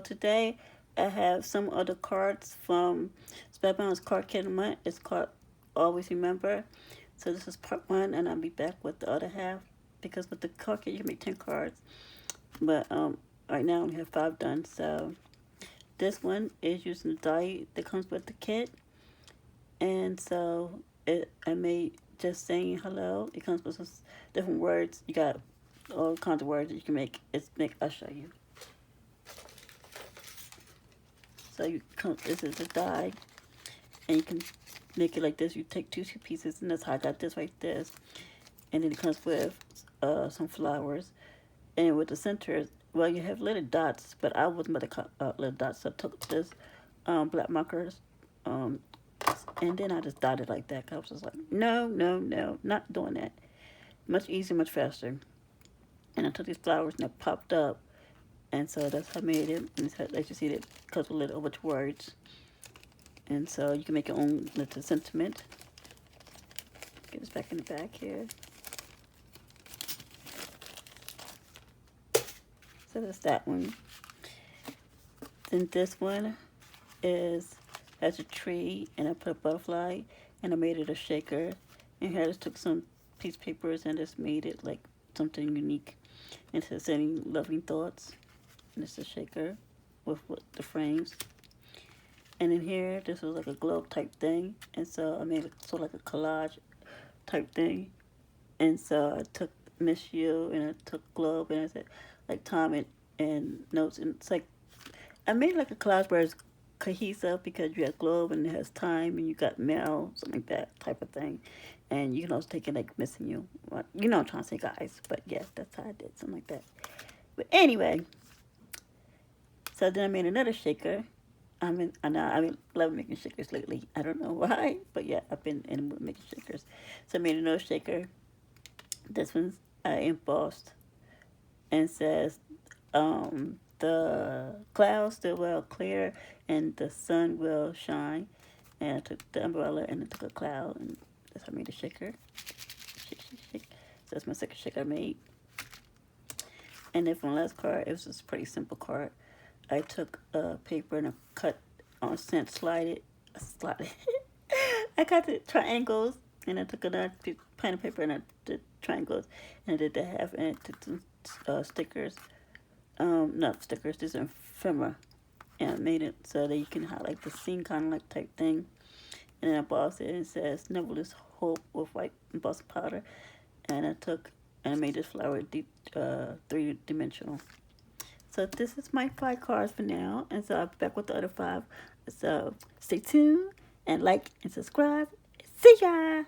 today I have some other cards from Spellbinder's Card Kit Month. It's called Always Remember. So this is part one, and I'll be back with the other half because with the card kit you can make 10 cards, but right now I only have 5 done. So this one is using the die that comes with the kit, and so I made just saying hello. It comes with some different words. You got all kinds of words that you can make. I'll show you. So this is the die, and you can make it like this. You take two pieces, and that's how I got this like this. And then it comes with some flowers, and with the center, well, you have little dots, but I wasn't about to cut little dots. So I took this black markers, and then I just dotted like that. I was just like, no, no, no, not doing that. Much easier, much faster. And I took these flowers and it popped up, and so that's how I made it. And it's as you see, it comes with little which words, and so you can make your own little sentiment. Get this back in the back here. So that's that one. Then this one has a tree, and I put a butterfly, and I made it a shaker. And here I just took some piece of papers and just made it like something unique. And it says sending loving thoughts. And it's a shaker with the frames. And in here, this was like a globe type thing. And so I made it sort of like a collage type thing. And so I took Miss You, and I took globe, and I said like time and notes. And it's like, I made like a collage where it's cohesive because you have globe and it has time, and you got mail, something like that type of thing. And you can also take it like Missing You. You know what I'm trying to say, guys. But yes, that's how I did, something like that. But anyway, so then I made another shaker. I've been loving making shakers lately. I don't know why, but yeah, I've been in making shakers. So I made another shaker. This one's embossed and says, the clouds still will clear and the sun will shine. And I took the umbrella and I took a cloud, and that's how I made a shaker. Shake, shake, shake. So that's my second shaker I made. And then for my last card, it was just a pretty simple card. I took paper and I cut on scent, slide it. I cut the triangles, and I took another pen of paper and I did triangles, and I did the half, and I did some stickers. Not stickers, these are ephemera. And I made it so that you can highlight the scene, kind of like type thing. And then I embossed it, and it says Nebulous Hope with white embossed powder. And I made this flower three-dimensional. So this is my 5 cards for now, and so I'll be back with the other 5. So stay tuned and like and subscribe. See ya!